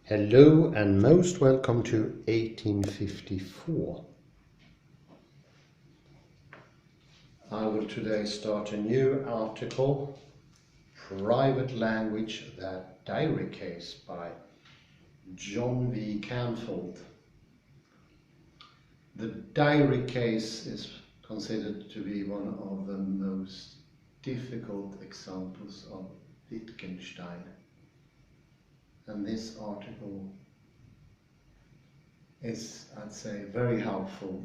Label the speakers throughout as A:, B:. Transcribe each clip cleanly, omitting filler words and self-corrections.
A: Hello and most welcome to 1854. I will today start a new article, Private Language, that diary case by John V. Canfield. The diary case is considered to be one of the most difficult examples of Wittgenstein. And this article is, I'd say, very helpful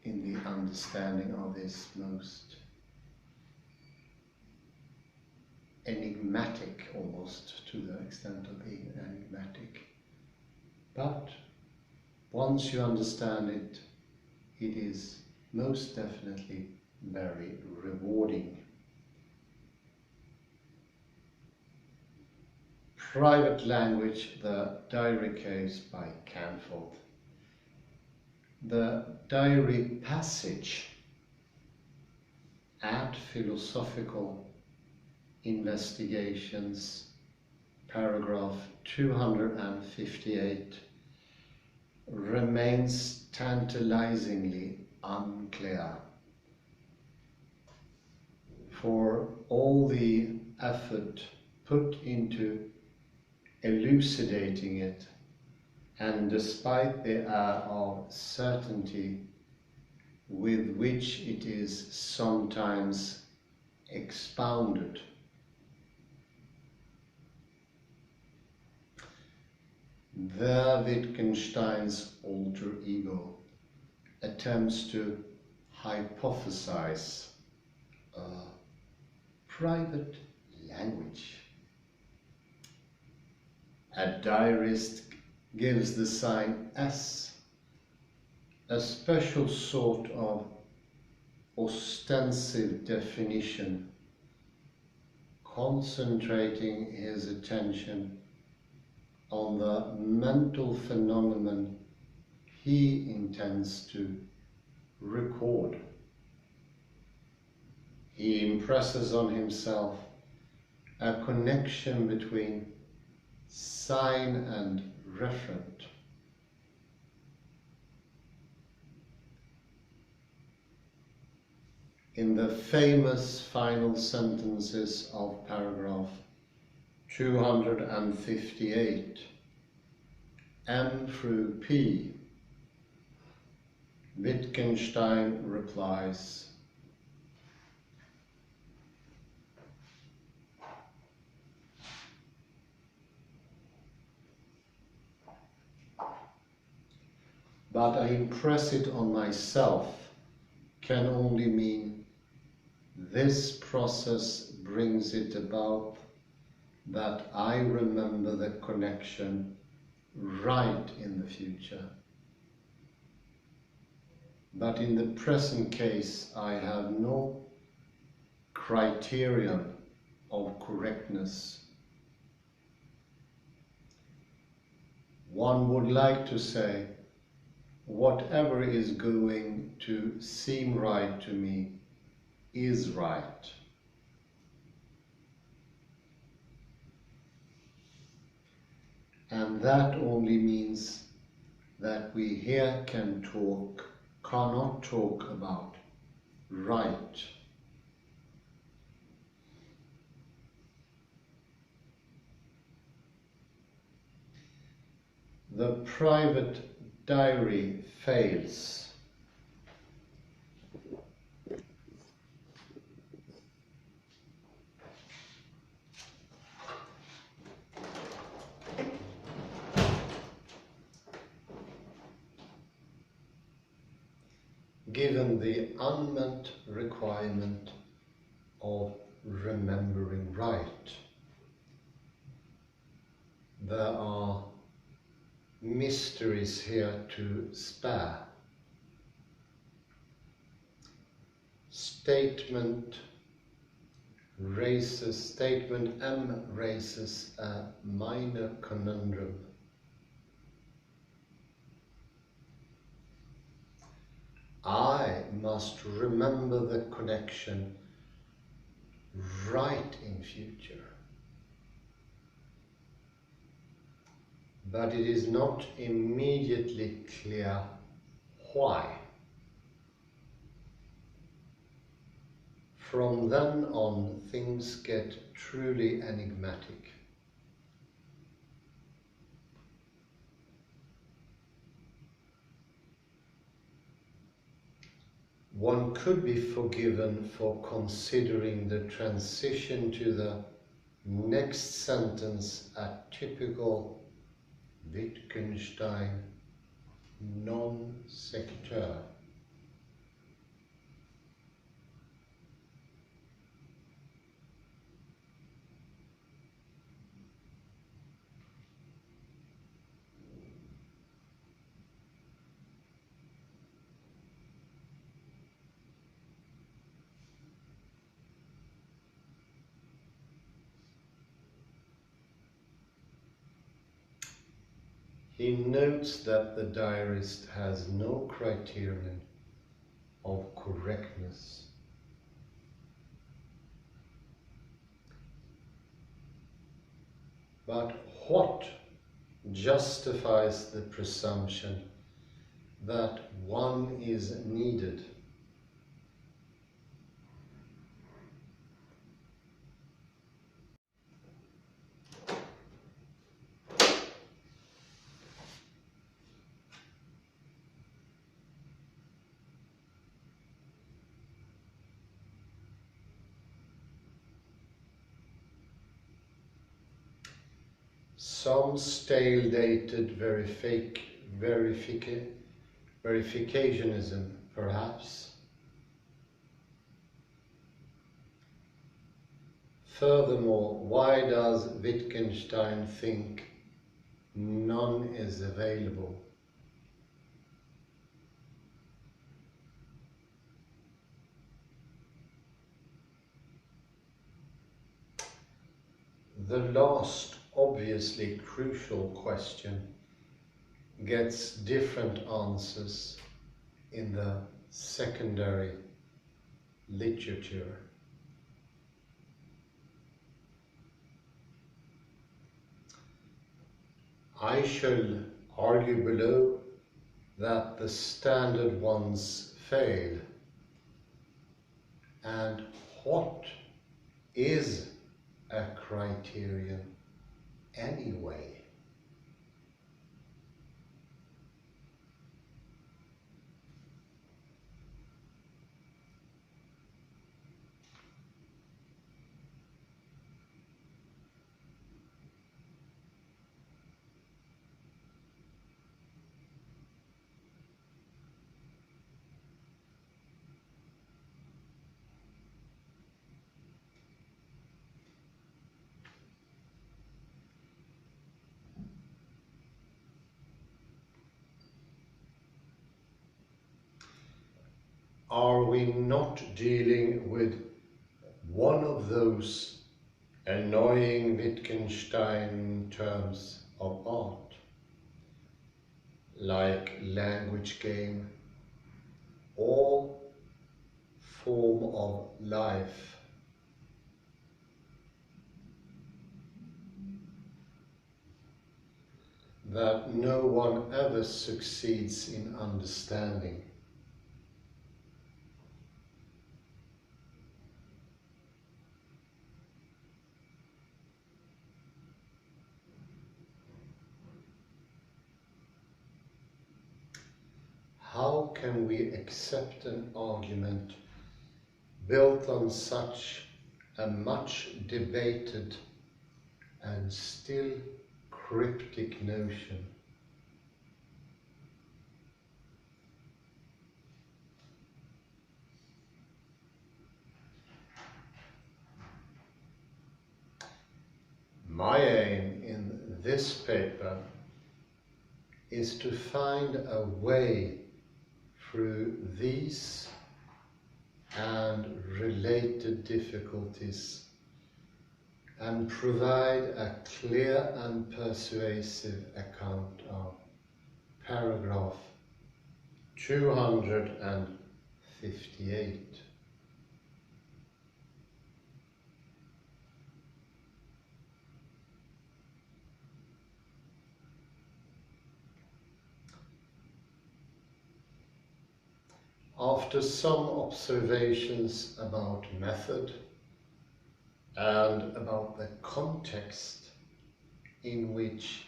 A: in the understanding of this most enigmatic, almost to the extent of being enigmatic. But once you understand it, it is most definitely very rewarding. Private Language, the diary case by Canfield. The diary passage at Philosophical Investigations, paragraph 258, remains tantalizingly unclear. For all the effort put into elucidating it, and despite the air of certainty with which it is sometimes expounded, there Wittgenstein's alter ego attempts to hypothesize a private language. A diarist gives the sign S, a special sort of ostensive definition, concentrating his attention on the mental phenomenon he intends to record. He impresses on himself a connection between sign and referent. In the famous final sentences of paragraph 258, M through P, Wittgenstein replies, but I impress it on myself can only mean this process brings it about that I remember the connection right in the future. But in the present case, I have no criterion of correctness. One would like to say, whatever is going to seem right to me is right. And that only means that we here cannot talk about right. The private diary fails. Given the unmet requirement of remembering right. There are mysteries here to spare. Statement M raises a minor conundrum. I must remember the connection right in future. but it is not immediately clear why. From then on, things get truly enigmatic. One could be forgiven for considering the transition to the next sentence a typical Wittgenstein non sequitur. He notes that the diarist has no criterion of correctness. But what justifies the presumption that one is needed? Some stale-dated verificationism, perhaps. Furthermore, why does Wittgenstein think none is available? The last, obviously crucial question gets different answers in the secondary literature. I shall argue below that the standard ones fail. And what is a criterion anyway? Are we not dealing with one of those annoying Wittgenstein terms of art, like language game or form of life? That no one ever succeeds in understanding? How can we accept an argument built on such a much debated and still cryptic notion? My aim in this paper is to find a way through these and related difficulties and provide a clear and persuasive account of paragraph 258. After some observations about method and about the context in which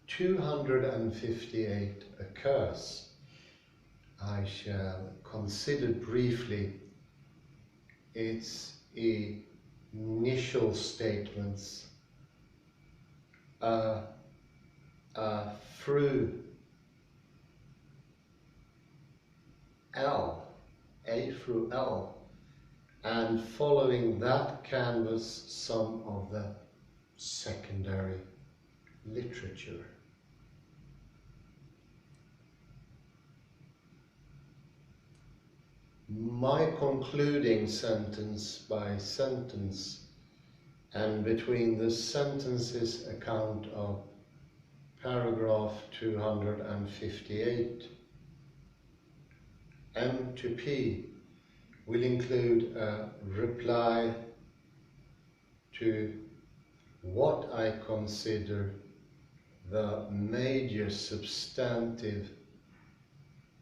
A: 258 occurs, I shall consider briefly its initial statements through L, A through L, and following that canvas some of the secondary literature. My concluding sentence by sentence and between the sentences account of paragraph 258, M to P will include a reply to what I consider the major substantive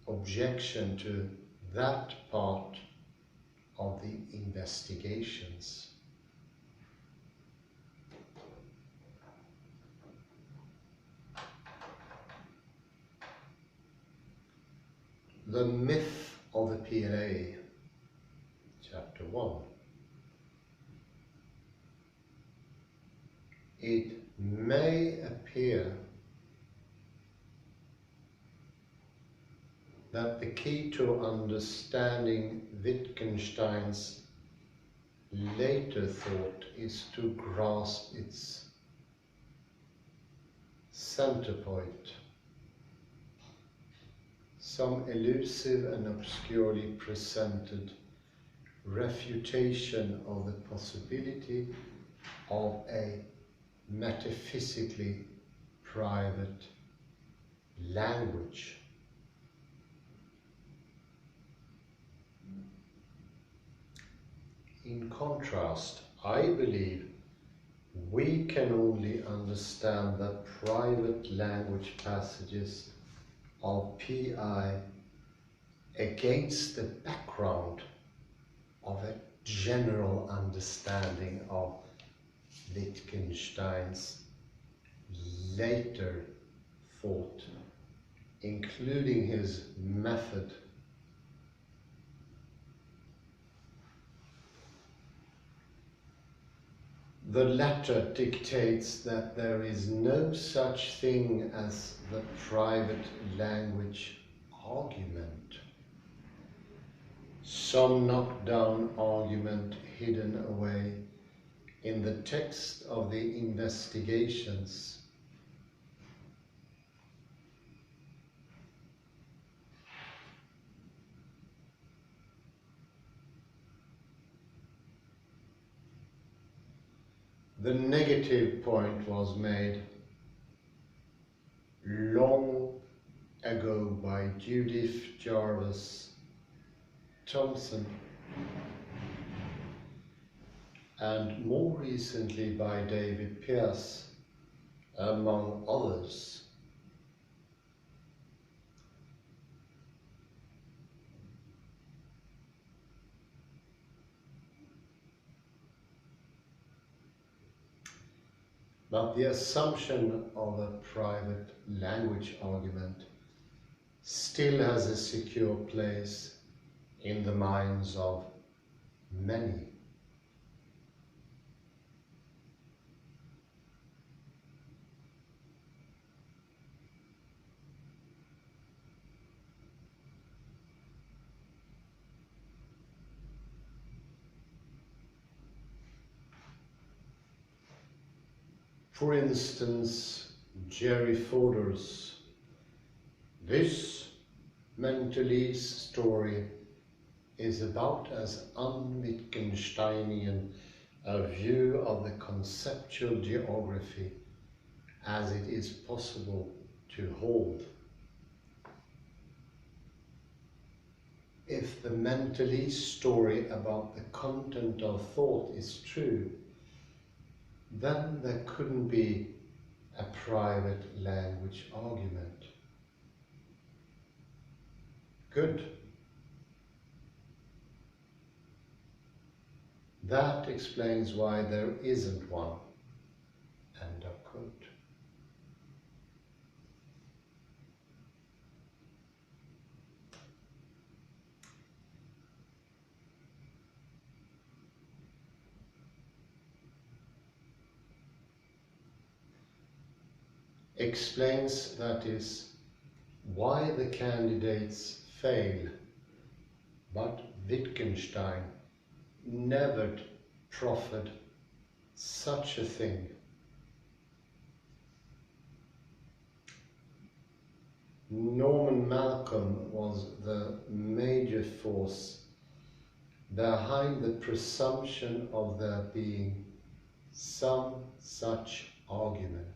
A: objection to that part of the investigations. The myth of the PLA, chapter 1. It may appear that the key to understanding Wittgenstein's later thought is to grasp its center point, some elusive and obscurely presented refutation of the possibility of a metaphysically private language. In contrast, I believe we can only understand the private language passages of PI against the background of a general understanding of Wittgenstein's later thought, including his method. The latter dictates that there is no such thing as the private language argument, some knockdown argument hidden away in the text of the investigations. The negative point was made long ago by Judith Jarvis Thompson and more recently by David Pearce, among others. But the assumption of a private language argument still has a secure place in the minds of many. For instance, Jerry Fodor's "This Mentalese story is about as un-Wittgensteinian a view of the conceptual geography as it is possible to hold." If the Mentalese story about the content of thought is true, then there couldn't be a private language argument. Good. That explains why there isn't one. End of quote. Explains, that is, why the candidates fail, but Wittgenstein never proffered such a thing. Norman Malcolm was the major force behind the presumption of there being some such argument.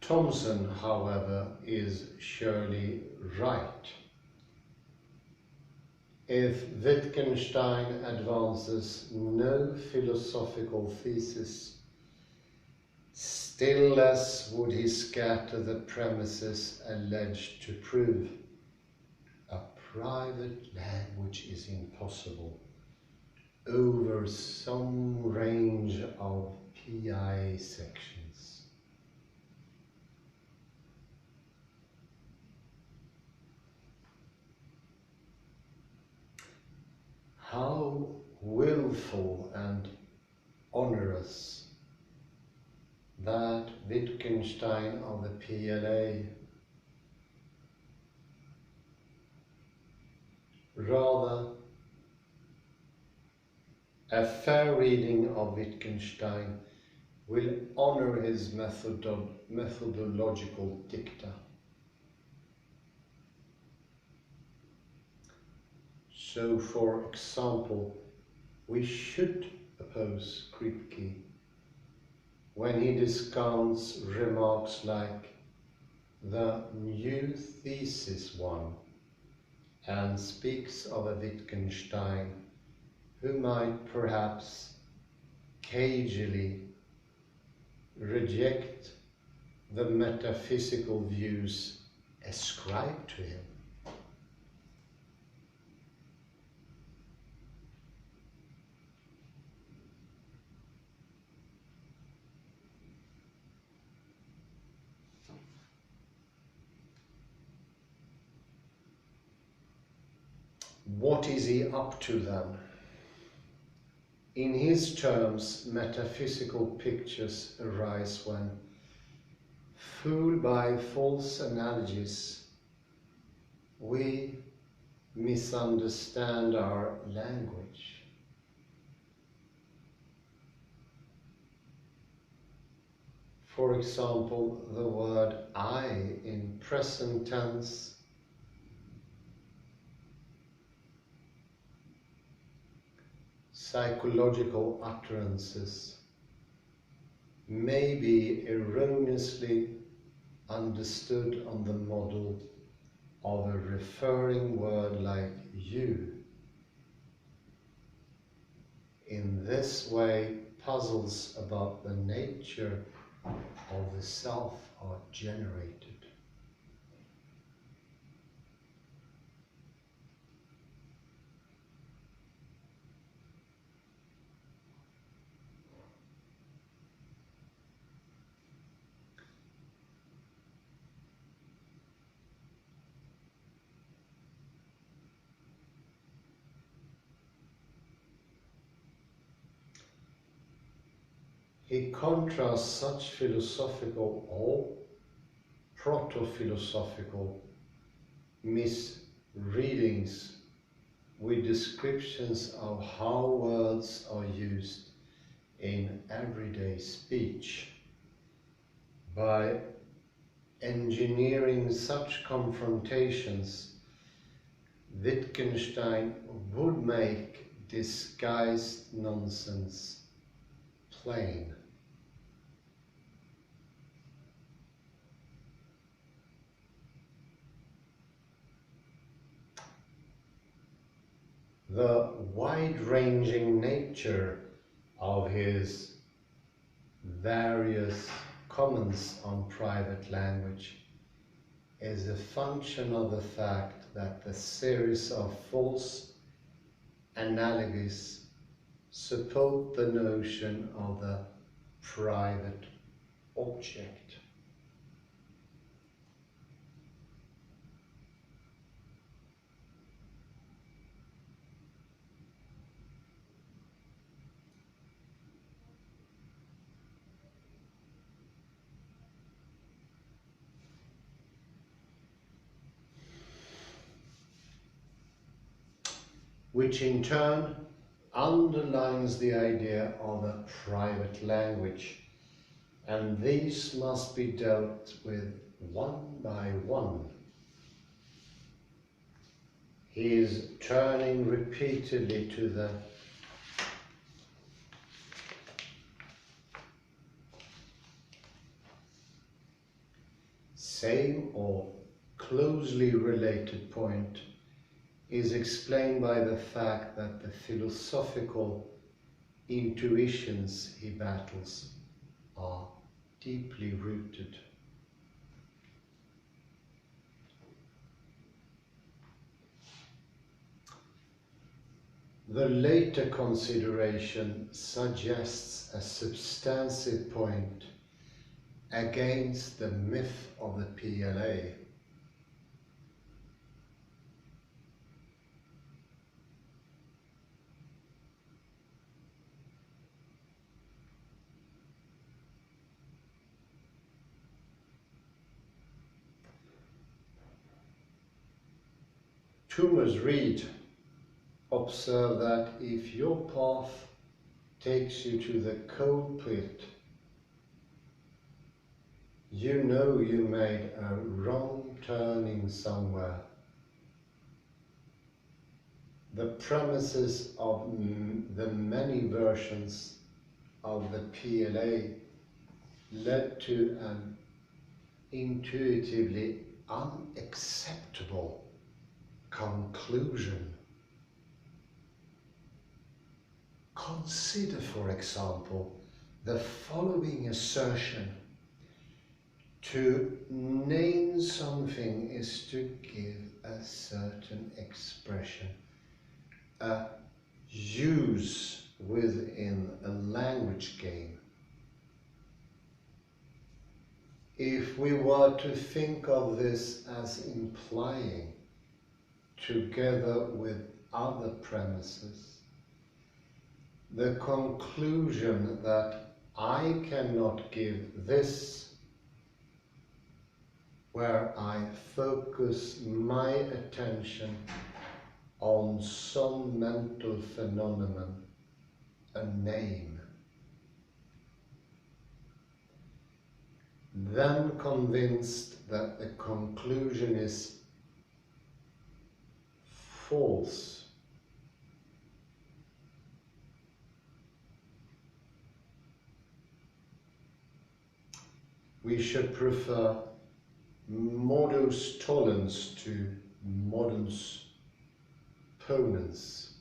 A: Thomson, however, is surely right. If Wittgenstein advances no philosophical thesis, still less would he scatter the premises alleged to prove a private language is impossible over some range of PI sections. How willful and onerous that Wittgenstein of the PLA, rather, a fair reading of Wittgenstein will honor his methodological dicta. So, for example, we should oppose Kripke when he discounts remarks like the new thesis one and speaks of a Wittgenstein who might perhaps cagily reject the metaphysical views ascribed to him. What is he up to then? In his terms, metaphysical pictures arise when, fooled by false analogies, we misunderstand our language. For example, the word I in present tense psychological utterances may be erroneously understood on the model of a referring word like you. In this way, puzzles about the nature of the self are generated. He contrasts such philosophical or proto-philosophical misreadings with descriptions of how words are used in everyday speech. By engineering such confrontations, Wittgenstein would make disguised nonsense plain. the wide-ranging nature of his various comments on private language is a function of the fact that the series of false analogies support the notion of the private object. Which in turn underlines the idea of a private language, and these must be dealt with one by one. He is turning repeatedly to the same or closely related point is explained by the fact that the philosophical intuitions he battles are deeply rooted. The later consideration suggests a substantive point against the myth of the PLA. Thomas Reid observed that if your path takes you to the coal pit, you know you made a wrong turning somewhere. The premises of the many versions of the PLA led to an intuitively unacceptable conclusion. Consider, for example, the following assertion: to name something is to give a certain expression, a use within a language game. If we were to think of this as implying, together with other premises, the conclusion that I cannot give this, where I focus my attention on some mental phenomenon, a name, then convinced that the conclusion is false, we should prefer modus tollens to modus ponens.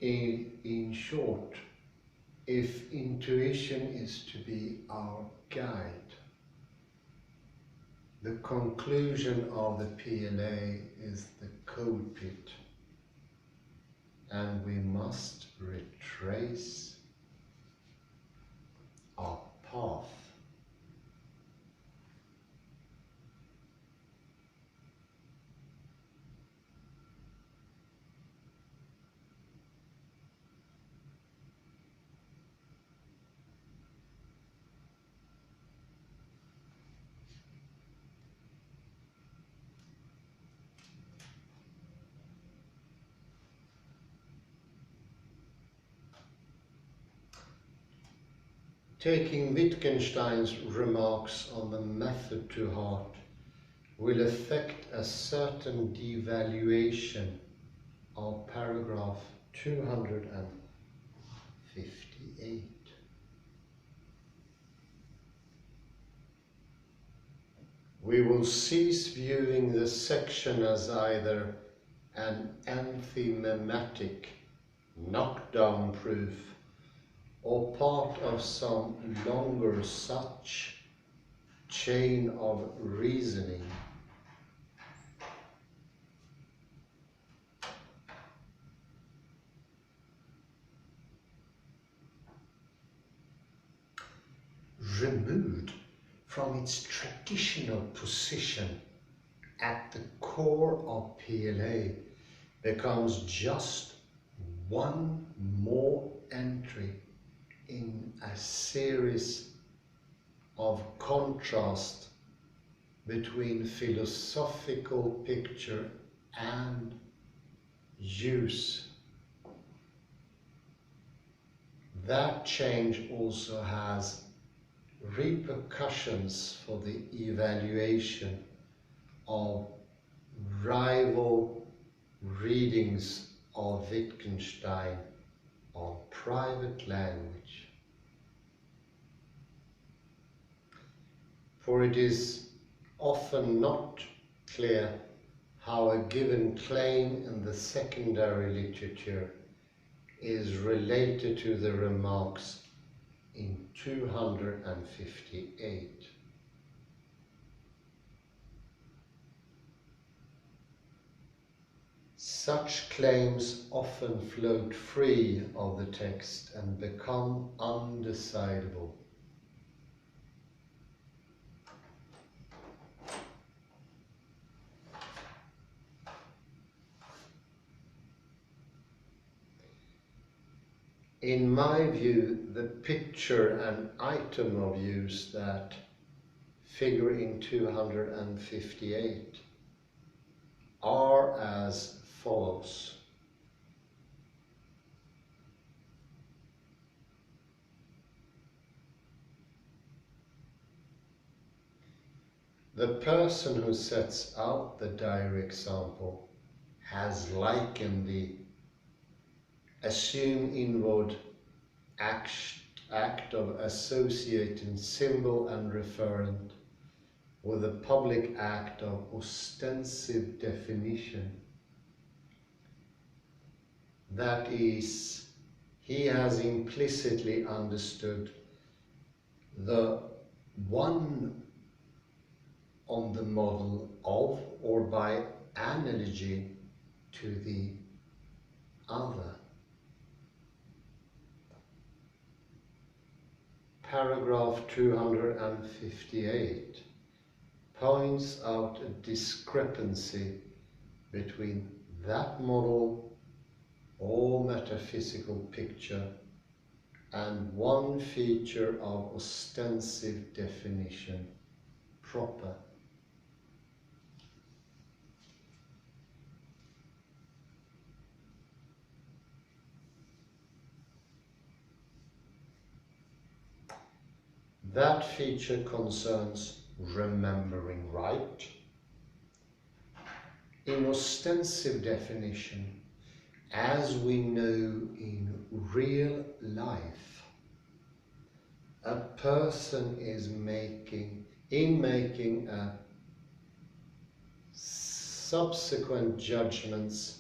A: In short, if intuition is to be our guide, the conclusion of the PLA is the coal pit, and we must retrace our path. Taking Wittgenstein's remarks on the method to heart will affect a certain devaluation of paragraph 258. We will cease viewing this section as either an anthematic knockdown proof or part of some longer such chain of reasoning. Removed from its traditional position at the core of PLA becomes just one more entry in a series of contrast between philosophical picture and use. That change also has repercussions for the evaluation of rival readings of Wittgenstein on private language. For it is often not clear how a given claim in the secondary literature is related to the remarks in 258. Such claims often float free of the text and become undecidable. In my view, the picture and item of use that figure in 258 are as follows. The person who sets out the diary example has likened the assumed inward act of associating symbol and referent with the public act of ostensive definition. That is, he has implicitly understood the one on the model of or by analogy to the other. Paragraph 258 points out a discrepancy between that model or metaphysical picture and one feature of ostensive definition proper. That feature concerns remembering right. In ostensive definition, as we know in real life, a person is making a subsequent judgments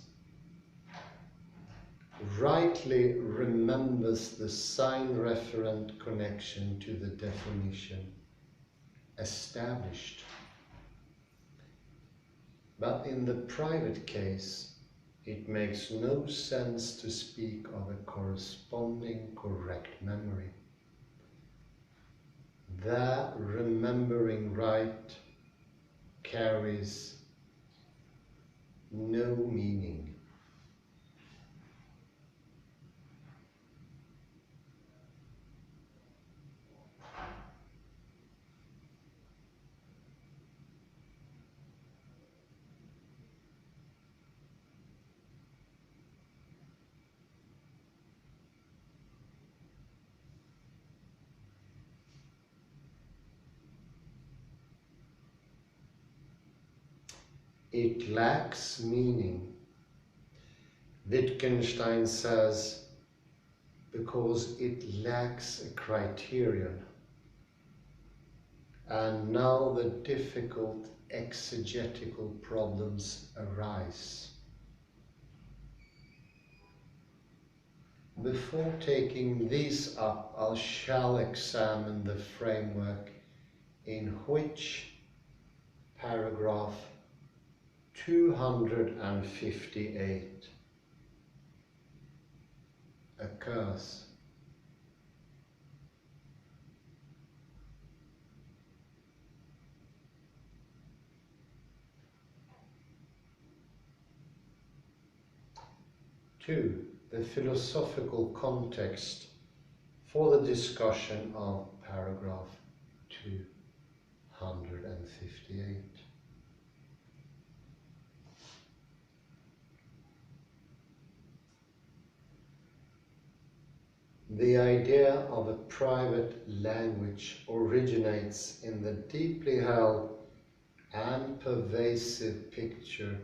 A: rightly remembers the sign-referent connection to the definition established. But in the private case, it makes no sense to speak of a corresponding correct memory. The remembering right carries no meaning. It lacks meaning, Wittgenstein says, because it lacks a criterion. And now the difficult exegetical problems arise. Before taking these up, I shall examine the framework in which paragraph 258 occurs. Two, the philosophical context for the discussion of paragraph 258. The idea of a private language originates in the deeply held and pervasive picture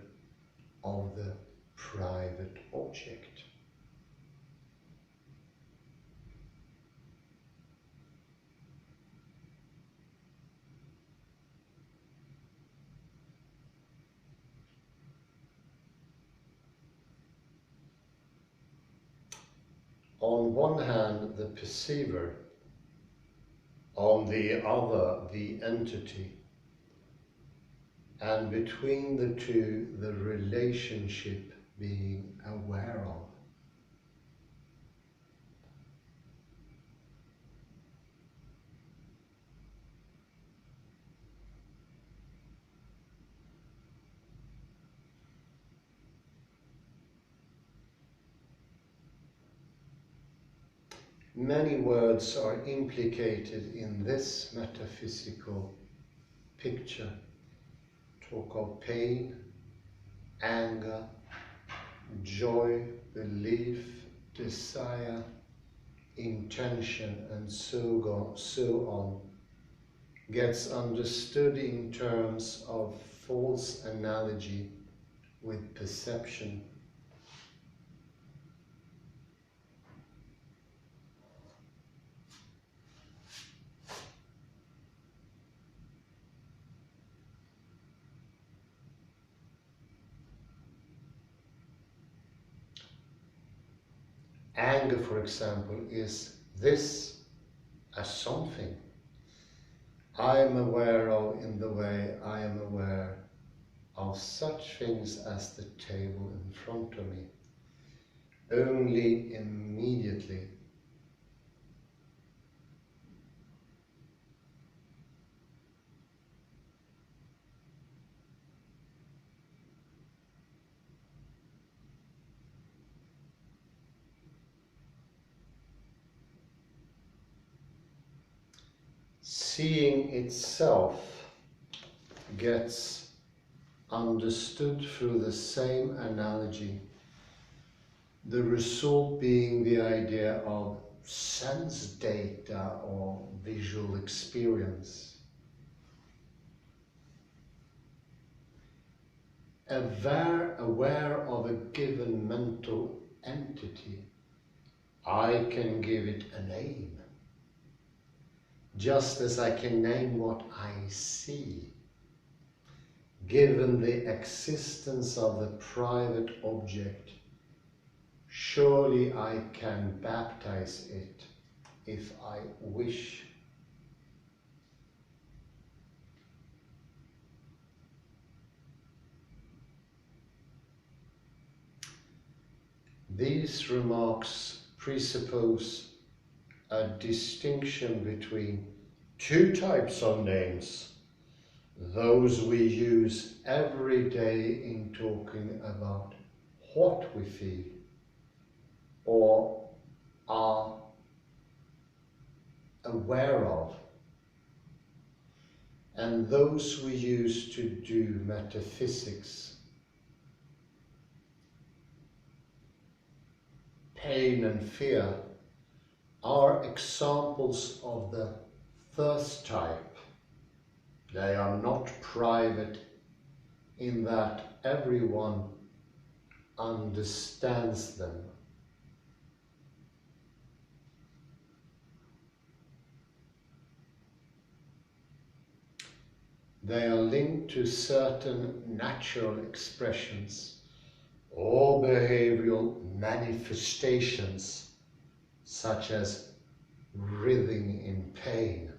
A: of the private object. On one hand, the perceiver, on the other, the entity, and between the two, the relationship being aware of. Many words are implicated in this metaphysical picture. Talk of pain, anger, joy, belief, desire, intention, and so on, gets understood in terms of false analogy with perception. Anger, for example, is this as something I am aware of in the way I am aware of such things as the table in front of me, only immediately. Seeing itself gets understood through the same analogy, the result being the idea of sense data or visual experience. Aware of a given mental entity, I can give it a name, just as I can name what I see. Given the existence of the private object, surely I can baptize it if I wish. These remarks presuppose a distinction between two types of names, those we use every day in talking about what we feel or are aware of, and those we use to do metaphysics. Pain and fear are examples of the first type. They are not private in that everyone understands them. They are linked to certain natural expressions or behavioral manifestations such as writhing in pain.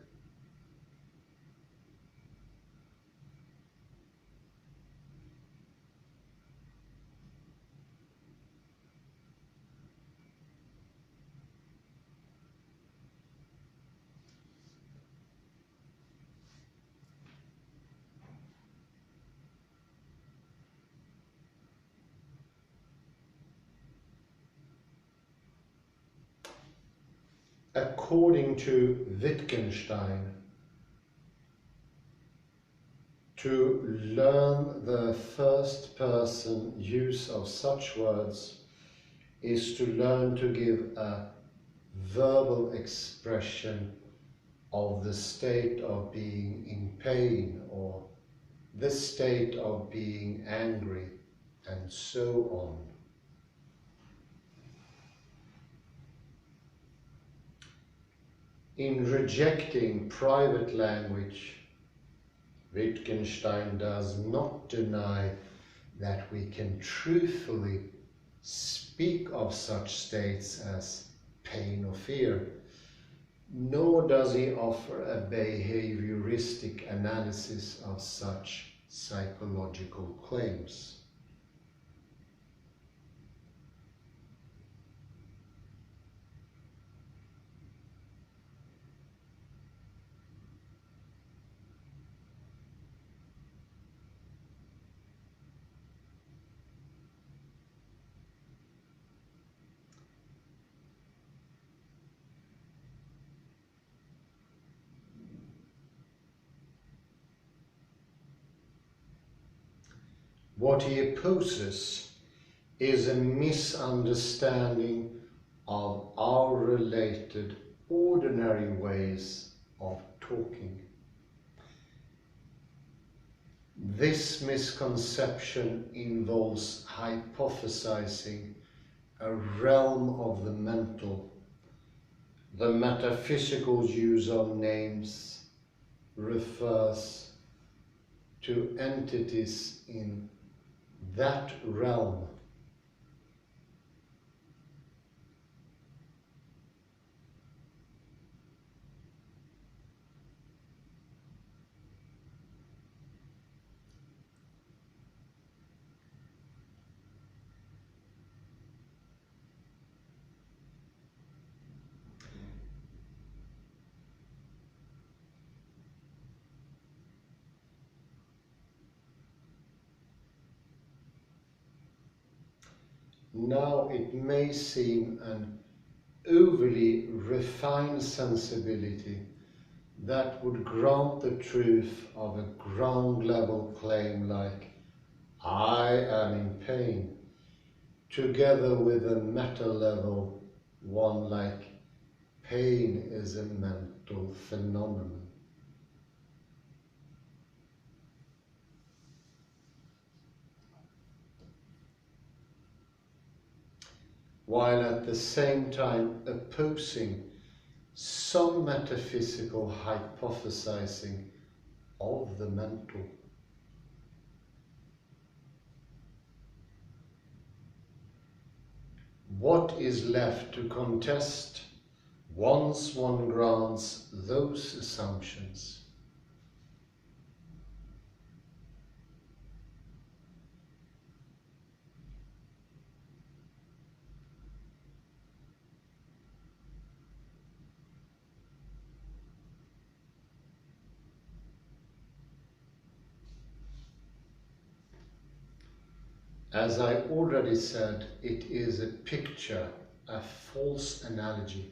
A: According to Wittgenstein, to learn the first person use of such words is to learn to give a verbal expression of the state of being in pain or the state of being angry, and so on. In rejecting private language, Wittgenstein does not deny that we can truthfully speak of such states as pain or fear, nor does he offer a behavioristic analysis of such psychological claims. What he opposes is a misunderstanding of our related ordinary ways of talking. This misconception involves hypothesizing a realm of the mental. The metaphysical use of names refers to entities in that realm. Now it may seem an overly refined sensibility that would grant the truth of a ground level claim like I am in pain, together with a meta level one like pain is a mental phenomenon. While at the same time opposing some metaphysical hypothesizing of the mental. What is left to contest once one grants those assumptions? As I already said, it is a picture, a false analogy.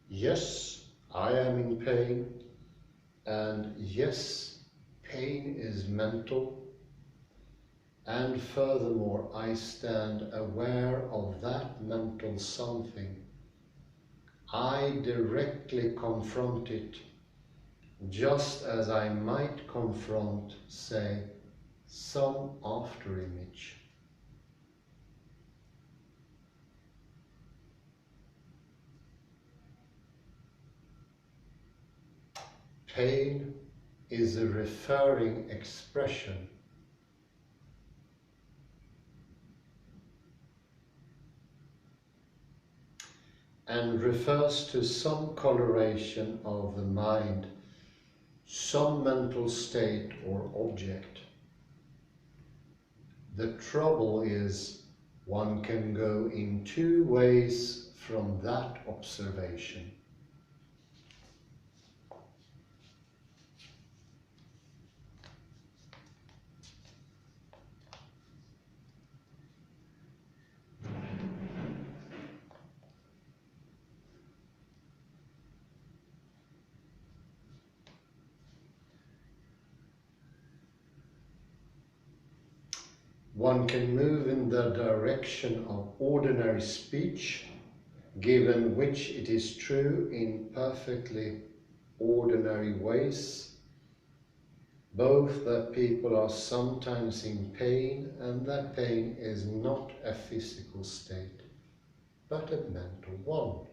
A: Yes, I am in pain, and yes, pain is mental, and furthermore, I stand aware of that mental something. I directly confront it, just as I might confront, say, some afterimage. Pain is a referring expression. and refers to some coloration of the mind, some mental state or object. The trouble is, one can go in two ways from that observation. One can move in the direction of ordinary speech, given which it is true in perfectly ordinary ways, both that people are sometimes in pain and that pain is not a physical state, but a mental one.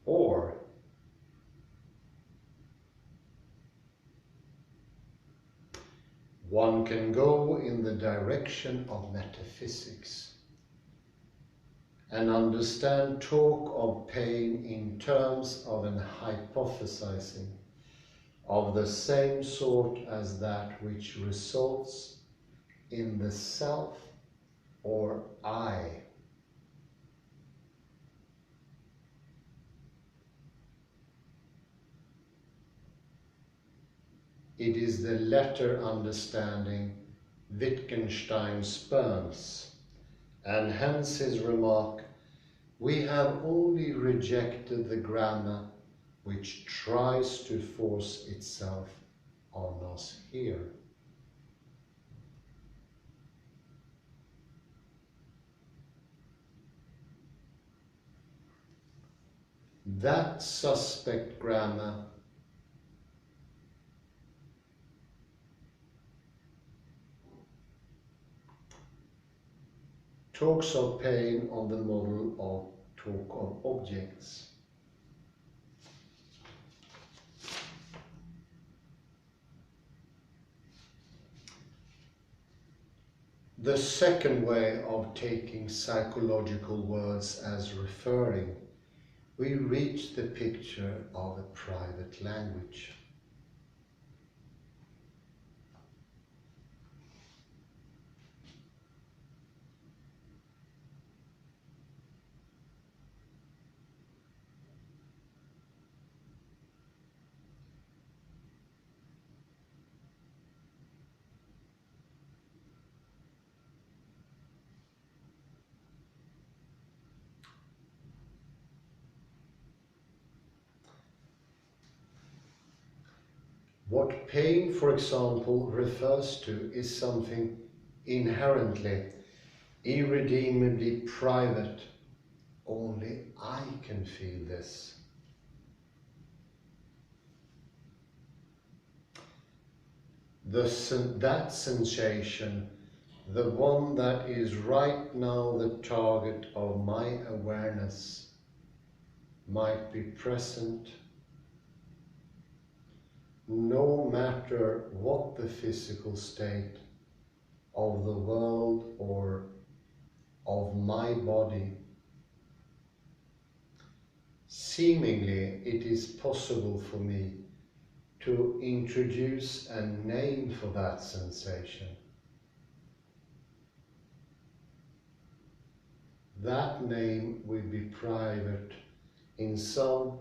A: Or one can go in the direction of metaphysics and understand talk of pain in terms of an hypothesizing of the same sort as that which results in the self or I. It is the latter understanding Wittgenstein spurns, and hence his remark, "We have only rejected the grammar which tries to force itself on us here." That suspect grammar talks of pain on the model of talk of objects. The second way of taking psychological words as referring, we reach the picture of a private language. What pain, for example, refers to is something inherently, irredeemably private. Only I can feel this. That sensation, the one that is right now the target of my awareness, might be present no matter what the physical state of the world or of my body. Seemingly, it is possible for me to introduce a name for that sensation. That name will be private in some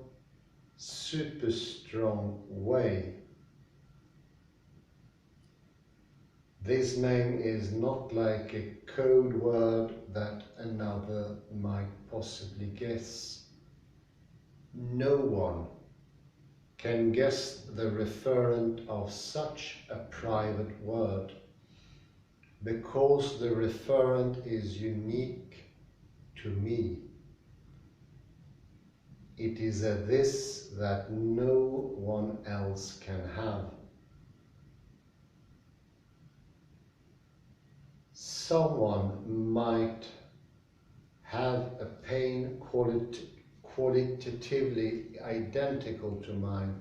A: super strong way. This name is not like a code word that another might possibly guess. No one can guess the referent of such a private word, because the referent is unique to me. It is a this that no one else can have. Someone might have a pain qualitatively identical to mine,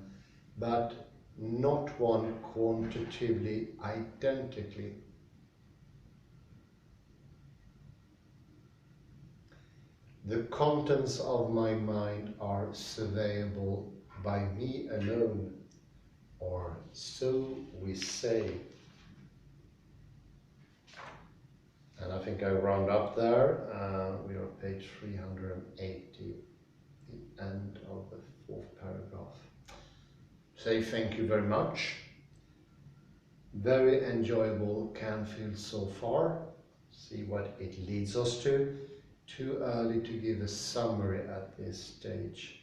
A: but not one quantitatively identically. The contents of my mind are surveyable by me alone, or so we say. And I think I round up there. We are page 380, the end of the fourth paragraph. Say thank you very much. Very enjoyable Canfield so far. See what it leads us to. Too early to give a summary at this stage.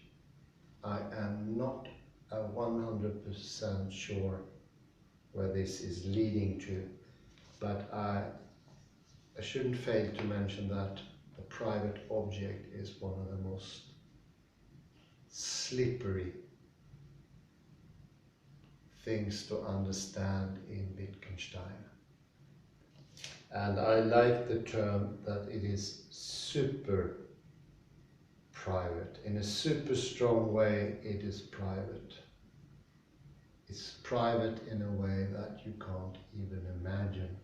A: I am not 100% sure where this is leading to, but I shouldn't fail to mention that the private object is one of the most slippery things to understand in Wittgenstein. And I like the term that it is super private. In a super strong way, it is private. It's private in a way that you can't even imagine.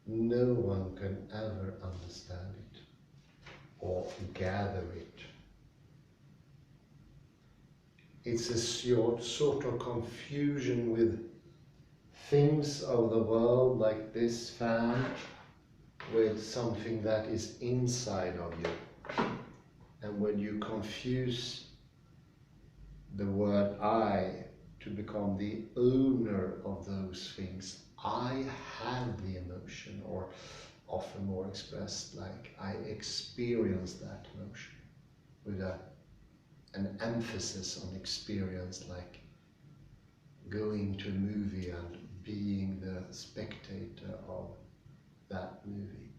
A: No one can ever understand it or gather it. It's a sort of confusion with things of the world, like this fan, with something that is inside of you. And when you confuse the word I to become the owner of those things, I have the emotion, or often more expressed like I experience that emotion, with an emphasis on experience, like going to a movie and being the spectator of that movie.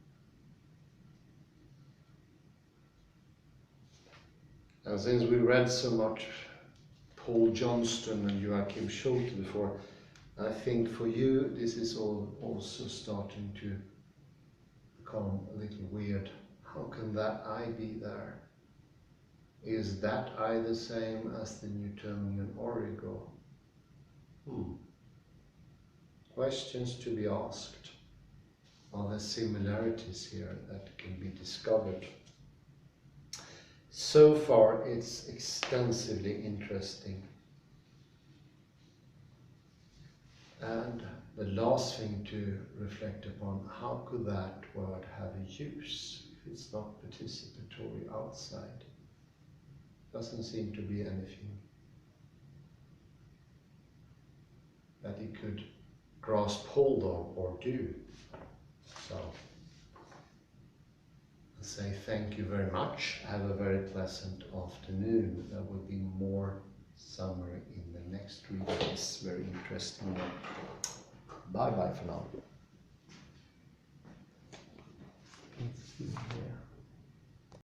A: And since we read so much Paul Johnston and Joachim Schulte before, I think for you this is also starting to become a little weird. How can that I be there? Is that I the same as the Newtonian origo? Questions to be asked. Are there similarities here that can be discovered? So far it's extensively interesting. And the last thing to reflect upon, how could that word have a use if it's not participatory outside? Doesn't seem to be anything that it could grasp hold of or do. So, I say thank you very much. Have a very pleasant afternoon. There will be more summary in the next reading. It's very interesting one. Bye bye for now. Let's see here.